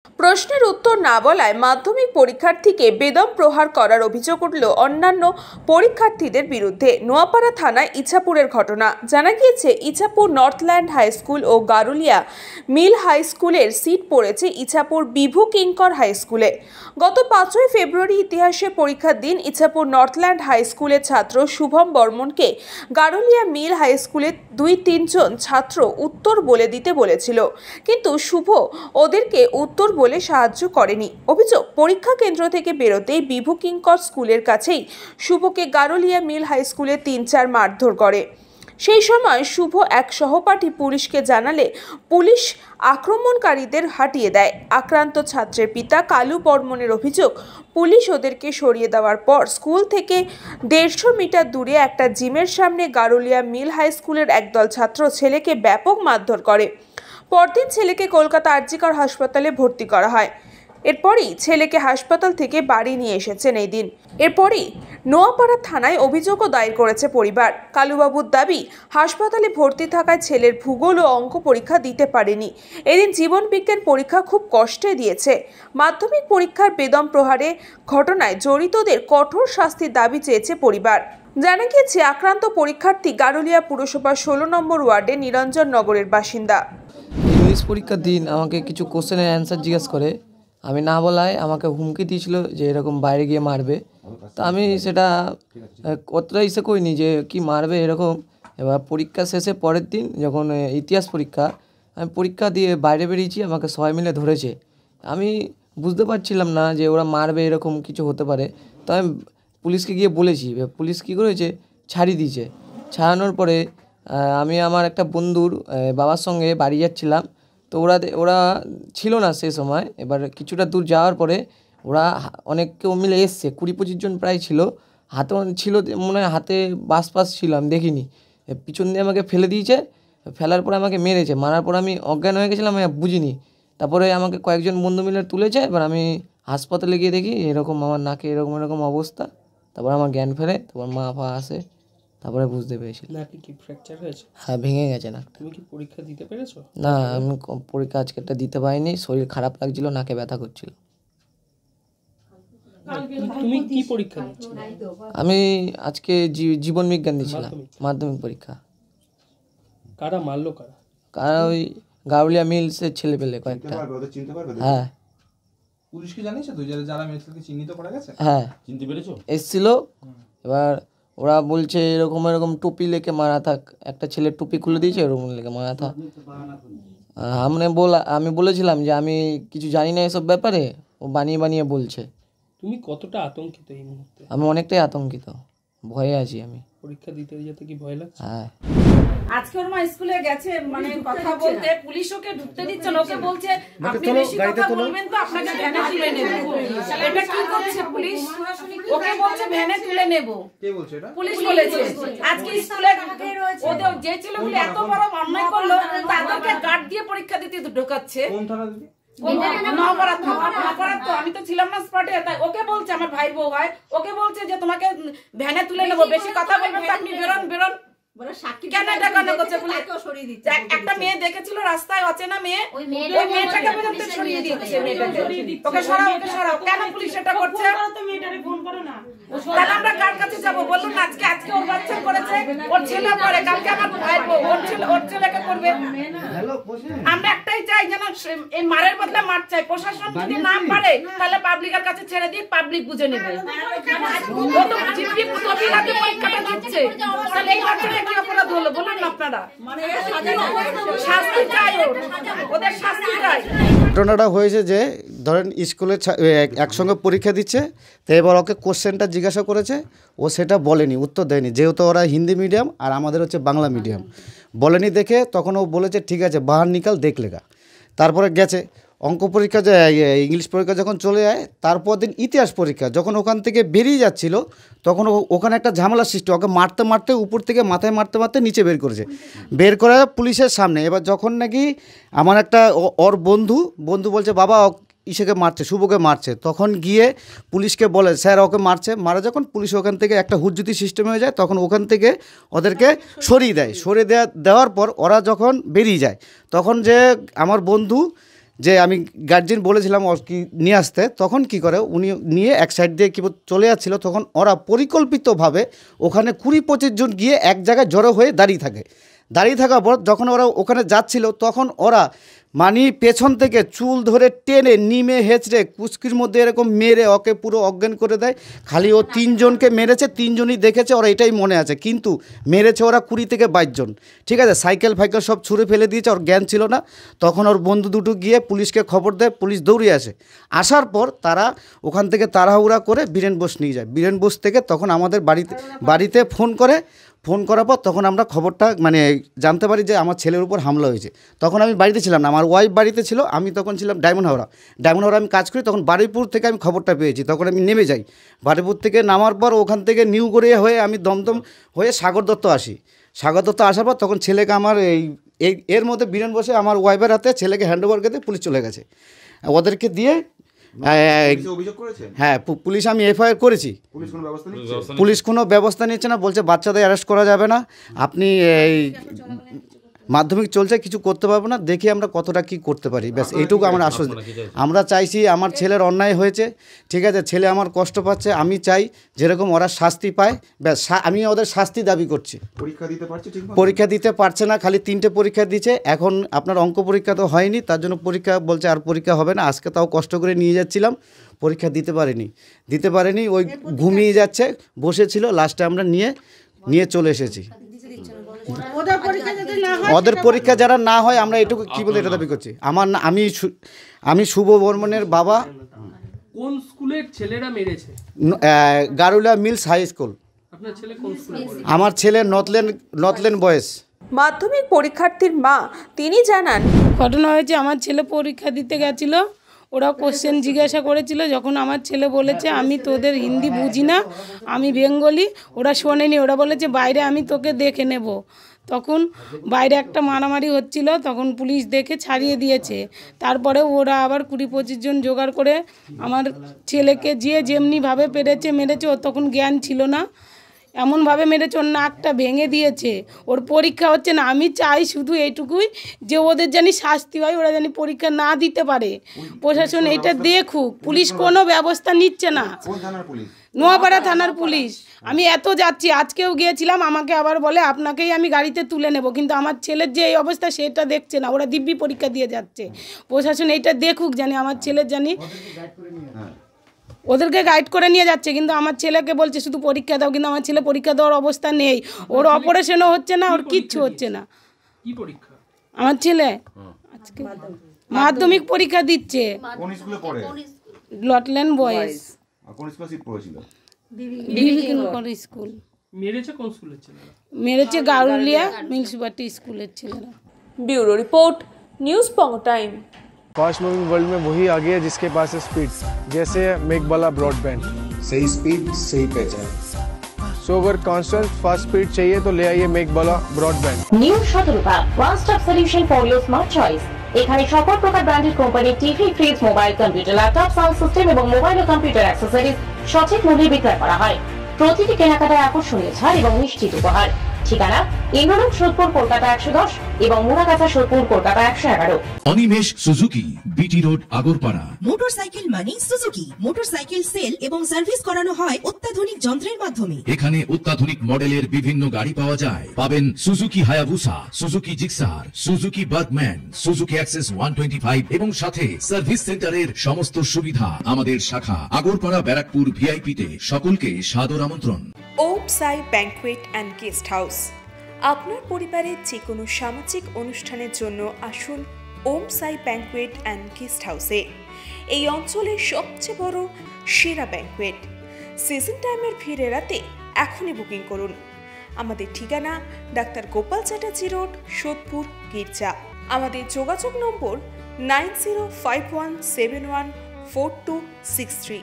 প্রশ্নের উত্তর না বলায় মাধ্যমিক পরীক্ষার্থীকে বেদম প্রহার করার অভিযোগ উঠল অন্যান্য পরীক্ষার্থীদের বিরুদ্ধে। নোয়াপাড়া থানায় ইছাপুরের ঘটনা। জানা গিয়েছে, ইছাপুর নর্থল্যান্ড হাই স্কুল ও গারুলিয়া মিল হাই স্কুলের সিট পড়েছে ইছাপুর বিভু কিঙ্কর হাই স্কুলে। গত 5ই ফেব্রুয়ারি ইতিহাসের পরীক্ষার দিন ইছাপুর নর্থল্যান্ড হাই স্কুলের ছাত্র শুভম বর্মনকে গারুলিয়া মিল হাই স্কুলের 2-3 জন ছাত্র উত্তর বলে দিতে বলেছিল, কিন্তু শুভ ওদেরকে উত্তর বলে সাহায্য করেনি। অভিযোগ, পরীক্ষা কেন্দ্র থেকে বেরোতেই বিভু কিঙ্কর স্কুলের কাছেই শুভকে গারুলিয়া মিল হাই স্কুলে 3-4 মারধর করে। সেই সময় শুভ এক সহপাঠী পুলিশকে জানালে পুলিশ আক্রমণকারীদের হাঁটিয়ে দেয়। আক্রান্ত ছাত্রের পিতা কালু বর্মনের অভিযোগ, পুলিশ ওদেরকে সরিয়ে দেওয়ার পর স্কুল থেকে 150 মিটার দূরে একটা জিমের সামনে গারুলিয়া মিল হাই স্কুলের একদল ছাত্র ছেলেকে ব্যাপক মারধর করে। পরদিন ছেলেকে কলকাতা আরজিকর হাসপাতালে ভর্তি করা হয়। এরপরই ছেলেকে হাসপাতাল থেকে বাড়ি নিয়ে এসেছেন এই দিন। এরপরই নোয়াপাড়া থানায় অভিযোগও দায়ের করেছে পরিবার। কালুবাবুর দাবি, হাসপাতালে ভর্তি থাকায় ছেলের ভূগোল ও অঙ্ক পরীক্ষা দিতে পারেনি। এদিন জীবন বিজ্ঞান পরীক্ষা খুব কষ্টে দিয়েছে। মাধ্যমিক পরীক্ষার বেদম প্রহারে ঘটনায় জড়িতদের কঠোর শাস্তির দাবি চেয়েছে পরিবার। জানা গিয়েছে, আক্রান্ত পরীক্ষার্থী গারুলিয়া পুরসভার 16 নম্বর ওয়ার্ডে নিরঞ্জন নগরের বাসিন্দা। ইংলিশ পরীক্ষার দিন আমাকে কিছু কোশ্চেনের অ্যান্সার জিজ্ঞেস করে, আমি না বলায় আমাকে হুমকি দিয়েছিল যে এরকম বাইরে গিয়ে মারবে। তো আমি সেটা অতটা ইসে করিনি যে কি মারবে এরকম। এবার পরীক্ষা শেষে পরের দিন যখন ইতিহাস পরীক্ষা, আমি পরীক্ষা দিয়ে বাইরে বেরিয়েছি, আমাকে সবাই মিলে ধরেছে। আমি বুঝতে পারছিলাম না যে ওরা মারবে, এরকম কিছু হতে পারে। তো আমি পুলিশকে গিয়ে বলেছি, পুলিশ কী করেছে, ছাড়িয়ে দিয়েছে। ছাড়ানোর পরে আমি আমার একটা বন্ধুর বাবার সঙ্গে বাড়ি যাচ্ছিলাম। তো ওরা ছিল না সে সময়। এবার কিছুটা দূর যাওয়ার পরে ওরা অনেক কেউ মিলে এসছে, 20-25 জন প্রায় ছিল। হাতে ছিল মনে হয়, হাতে বাস ছিল, আমি দেখিনি। পিছন দিয়ে আমাকে ফেলে দিয়েছে, ফেলার পরে আমাকে মেরেছে। মারার পর আমি অজ্ঞান হয়ে গেছিলাম, আমি বুঝিনি। তারপরে আমাকে কয়েকজন বন্ধু মিলে তুলেছে। এবার আমি হাসপাতালে গিয়ে দেখি এরকম আমার নাকে এরকম অবস্থা। তারপর আমার জ্ঞান ফেরে, তারপর মা আসে, তারপরে বুঝতে পেরেছি। নাকি কি ফ্র্যাকচার হয়েছে? হ্যাঁ, ভেঙে গেছে না। তুমি কি পরীক্ষা দিতে পেরেছো? না, আমি পরীক্ষা আজকেরটা দিতে পারিনি। শরীর খারাপ লাগছিল, নাকে ব্যথা করছিল। তুমি কি পরীক্ষা দিচ্ছিলে? আমি আজকে জীবন বিজ্ঞান দিয়েছিলাম, মাধ্যমিক পরীক্ষা। কারা মারলো? কারা ওই গারুলিয়া মিলসের ছেলে পেলে কয়েকটা। হ্যাঁ, পুলিশ কি জানিয়েছে তো যারা মিলসকে চিহ্নিত করা গেছে? হ্যাঁ, চিনতে পেরেছো? এসছিল। এবার ওরা বলছে এরকম টুপি লেকে মারা থাক, একটা ছেলের টুপি খুলে দিয়েছে, এরকম লেকে মারা থাক। আমি বলেছিলাম যে আমি কিছু জানি না এসব ব্যাপারে, ও বানিয়ে বলছে। তুমি কতটা আতঙ্কিত এই মুহূর্তে? আমি অনেকটাই আতঙ্কিত, ভয়ে আছি আমি। পরীক্ষা দিতে যেতে কি ভয় লাগছে? হ্যাঁ। আজকে ওর মা স্কুলে গেছে, মানে কথা বলতে পুলিশ ওকে ঢুকতে দিচ্ছে না। ওকে বলছে আপনি বেশি কথা বলবেন তো আপনাকে ভ্যানে তুলে নেব। এটা কি করছে পুলিশ? ওকে বলছে ভ্যানে তুলে নেব। কে বলছে এটা? পুলিশ বলেছে। আজকে স্কুলে ওদের যে ছেলেগুলো এত বড় অন্যায় করলো, তাদেরকে গার্ড দিয়ে পরীক্ষা দিতে ঢোকাচ্ছে। কোন থানা দিদি? আমি তো ছিলাম না স্পটে, তাই ওকে বলছে, আমার ভাই বউ হয়, ওকে বলছে যে তোমাকে ভ্যানে তুলে নেবো, বেশি কথা বলবেন তো আপনি বেরোন। একটা মেয়ে দেখেছিল রাস্তায়, অচেনা মেয়ে, ওই মেয়েটাকে পর্যন্ত সরিয়ে দিচ্ছে। ওকে সরাও, ওকে সরাও। কেন পুলিশ এটা করছে? তাহলে আমরা কার কাছে যাবো বলুন? আজকে ওর বাচ্চা করেছে, ওর ছেলে করে, কালকে আমার ভাই ওর ছেলেকে করবে। আমরা একটাই চাই, যেন এই মারের বদলে মার চাই। প্রশাসন যদি না পারে তাহলে পাবলিকের কাছে ছেড়ে দিয়ে পাবলিক বুঝে নেবে। ও তো পরীক্ষাটা দিচ্ছে, তাহলে এই বাচ্চাটা কি অপরাধ হলো বলুন আপনারা? শাস্তি চাই, ওদের শাস্তি চাই। ঘটনাটা হয়েছে যে ধরেন স্কুলে একসঙ্গে পরীক্ষা দিচ্ছে, তো এবার ওকে কোশ্চেনটা জিজ্ঞাসা করেছে, ও সেটা বলেনি, উত্তর দেয়নি। যেহেতু ওরা হিন্দি মিডিয়াম আর আমাদের হচ্ছে বাংলা মিডিয়াম, বলেনি দেখে তখন ও বলেছে ঠিক আছে বাহার নিকাল দেখ লেগা। তারপরে গেছে অঙ্ক পরীক্ষা, ইংলিশ পরীক্ষা যখন চলে যায়, তারপর দিন ইতিহাস পরীক্ষা যখন ওখান থেকে বেরিয়ে যাচ্ছিল, তখন ওখানে একটা ঝামেলা সৃষ্টি, ওকে মারতে উপর থেকে মাথায় মারতে নিচে বের করেছে, বের করে পুলিশের সামনে। এবার যখন নাকি আমার একটা ওর বন্ধু বলছে বাবা ইসেকে মারছে, শুভকে মারছে, তখন গিয়ে পুলিশকে বলে স্যার ওকে মারা যখন পুলিশ ওখান থেকে একটা হুজ্জুতি সিস্টেম হয়ে যায়, তখন ওখান থেকে ওদেরকে সরিয়ে দেওয়ার পর ওরা যখন বেরিয়ে যায়, তখন যে আমার বন্ধু যে আমি গার্জেন বলেছিলাম কি নিয়ে আসতে, তখন কি করে উনি নিয়ে এক সাইড দিয়ে কি চলে যাচ্ছিল, তখন ওরা পরিকল্পিতভাবে ওখানে 20-25 জন গিয়ে এক জায়গায় জড়ো হয়ে দাঁড়িয়ে থাকার পর যখন ওরা ওখানে যাচ্ছিল, তখন ওরা পেছন থেকে চুল ধরে টেনে নিমে হেঁচড়ে কুস্কির মধ্যে এরকম মেরে ওকে পুরো অজ্ঞান করে দেয়। খালি ও 3 জনকে মেরেছে, 3 জনই দেখেছে, ওরা এটাই মনে আছে, কিন্তু মেরেছে ওরা 20 থেকে 22 জন। ঠিক আছে, সাইকেল ফাইকেল সব ছুঁড়ে ফেলে দিয়েছে, ওর জ্ঞান ছিল না। তখন ওর বন্ধু দুটো গিয়ে পুলিশকে খবর দেয়, পুলিশ দৌড়িয়ে আসে। আসার পর তারা ওখান থেকে তাড়াহুড়া করে বীরেন বোস নিয়ে যায়। বীরেন বোস থেকে তখন আমাদের বাড়িতে ফোন করার পর তখন আমরা খবরটা জানতে পারি যে আমার ছেলের উপর হামলা হয়েছে। তখন আমি বাড়িতে ছিলাম না, আমার ওয়াইফ বাড়িতে ছিল, আমি তখন ছিলাম ডায়মন্ড হাওড়া আমি কাজ করি। তখন বারুইপুর থেকে আমি খবরটা পেয়েছি, তখন আমি নেমে যাই। বারুইপুর থেকে নামার পর ওখান থেকে নিউ গড়িয়া হয়ে আমি দমদম হয়ে সাগর দত্ত আসি। সাগর দত্ত আসার পর তখন ছেলেকে আমার এর মধ্যে বীরেন বসে আমার ওয়াইফের হাতে ছেলেকে হ্যান্ডওভার করে পুলিশ চলে গেছে। ওদেরকে দিয়ে অভিযোগ করেছে, হ্যাঁ পুলিশ আমি এফআইআর করেছি। পুলিশ কোনো ব্যবস্থা নিচ্ছে না, বলছে বাচ্চাদের অ্যারেস্ট করা যাবে না, আপনি এই মাধ্যমিক চলছে, কিছু করতে পারবো না, দেখি আমরা কতটা কি করতে পারি, ব্যাস এইটুকু আমার আশ্বস্ত। আমরা চাইছি, আমার ছেলের অন্যায় হয়েছে, ঠিক আছে, ছেলে আমার কষ্ট পাচ্ছে, আমি চাই যেরকম ওরা শাস্তি পায়, ব্যাস আমি ওদের শাস্তি দাবি করছি। পরীক্ষা দিতে পারছে না, খালি 3টে পরীক্ষা দিচ্ছে। এখন আপনার অঙ্ক পরীক্ষা তো হয়নি, তার জন্য পরীক্ষা বলছে আর পরীক্ষা হবে না। আজকে তাও কষ্ট করে নিয়ে যাচ্ছিলাম, পরীক্ষা দিতে পারেনি, ওই ঘুমিয়ে যাচ্ছে, বসেছিল, লাস্টে আমরা নিয়ে চলে এসেছি। ওদের পরীক্ষা যারা না হয় আমরা এটুকু কি বলে এটা দাবি করছি। আমি শুভ বর্মনের বাবা। কোন স্কুলের ছেলেরা মেরেছে? গারুলা মিলস হাই স্কুল। আপনার ছেলে কোন স্কুলে পড়ে? আমার ছেলে নর্থল্যান্ড বয়েজ। মাধ্যমিক পরীক্ষার্থীর মা তিনি জানান, ঘটনা হয়েছে, আমার ছেলে পরীক্ষা দিতে গেছিল, ওরা কোশ্চেন জিজ্ঞাসা করেছিল, যখন আমার ছেলে বলেছে আমি তোদের হিন্দি বুঝি না, আমি বেঙ্গলি, ওরা শোনেনি, ওরা বলেছে বাইরে আমি তোকে দেখে নেব। তখন বাইরে একটা মারামারি হচ্ছিল, তখন পুলিশ দেখে ছাড়িয়ে দিয়েছে। তারপরে ওরা আবার 20-25 জন জোগাড় করে আমার ছেলেকে যেমনিভাবে মেরেছে, ওর তখন জ্ঞান ছিল না, এমনভাবে মেরেছে ওর নাকটা ভেঙে দিয়েছে। ওর পরীক্ষা হচ্ছে না। আমি চাই শুধু এইটুকুই যে ওদের জানি শাস্তি হয়, ওরা জানি পরীক্ষা না দিতে পারে। প্রশাসন এটা দেখুক, পুলিশ কোনো ব্যবস্থা নিচ্ছে না। নোয়াপাড়া থানার পুলিশ। আমি এত যাচ্ছি, আজকেও গিয়েছিলাম, আমাকে আবার বলে আপনাকেই আমি গাড়িতে তুলে নেব, কিন্তু আমার ছেলের যে এই অবস্থা সেটা দেখছে না, ওরা দিব্যি পরীক্ষা দিয়ে যাচ্ছে। প্রশাসন এইটা দেখুক, জানি আমার ছেলের জানি ওদেরকে গাইড করে নিয়ে যাচ্ছে, কিন্তু আমার ছেলেকে বলছে শুধু পরীক্ষা দাও, কিন্তু আমার ছেলে পরীক্ষা দেওয়ার অবস্থা নেই, ওর অপারেশনও হচ্ছে না, ওর কিচ্ছু হচ্ছে না। কি পরীক্ষা? আমার ছেলে আজকে মাধ্যমিক পরীক্ষা দিচ্ছে। কোন স্কুলে পড়ে? Northland boys. কোন স্কুলে সিট পড়েছিল? বিবেকানন্দ স্কুল। মেরেছে কোন স্কুলের ছেলেরা? মেরেছে গারুলিয়া মিউনিসিপালিটি স্কুলের ছেলেরা। ব্যুরো রিপোর্ট, নিউজ পঙ্গ টাইম। फास्ट मूविंग वर्ल्ड में वही आगे है जिसके पास है स्पीड, जैसे मेघबाला ब्रॉडबैंड। सही स्पीड सही पहचान। सो अगर कांस्टेंट फास्ट स्पीड चाहिए तो ले आइए Meghbala broadband. New Shatarupa one stop solution for your smart choice. এখানে সকল প্রকার ব্র্যান্ডেড কোম্পানির TV, fridge, mobile, computer, laptop, sound system এবং মোবাইল ও কম্পিউটার অ্যাক্সেসরিজ সঠিক মূল্যে বিক্রয় করা হয়। প্রতিটি কেনাকাটায় আকর্ষণীয় ছাড় এবং নিশ্চিত উপহার। ঠিকানা ইন্দ্রনগর, সোদপুর, কলকাতা 110 এবং Muragachha, Sodepur, Kolkata 111। Animesh Suzuki, BT road, Agarpara. Motorcycle মানে সুজুকি। মোটরসাইকেল সেল এবং সার্ভিস করানো হয় অত্যাধুনিক যন্ত্রের মাধ্যমে। এখানে অত্যাধুনিক মডেলের বিভিন্ন গাড়ি পাওয়া যায়। পাবেন Suzuki Hayabusa, Suzuki Gixxer, Suzuki Bergman, Suzuki access 125 এবং সাথে সার্ভিস সেন্টারের সমস্ত সুবিধা। আমাদের শাখা আগরপাড়া, ব্যারাকপুর ভিআইপি তে। সকলকে সাদর আমন্ত্রণ। ওম সাই ব্যাংকুয়েট অ্যান্ড গেস্ট হাউস। আপনার পরিবারের যে কোনো সামাজিক অনুষ্ঠানের জন্য আসুন ওম সাই ব্যাংকুয়েট অ্যান্ড গেস্ট হাউসে। এই অঞ্চলের সবচেয়ে বড় সেরা ব্যাংকুয়েট। সিজন টাইমের ভিড় এড়াতে এখনই বুকিং করুন। আমাদের ঠিকানা ডাক্তার গোপাল চ্যাটার্জি রোড, সোদপুর, গির্জা। আমাদের যোগাযোগ নম্বর 9051714263।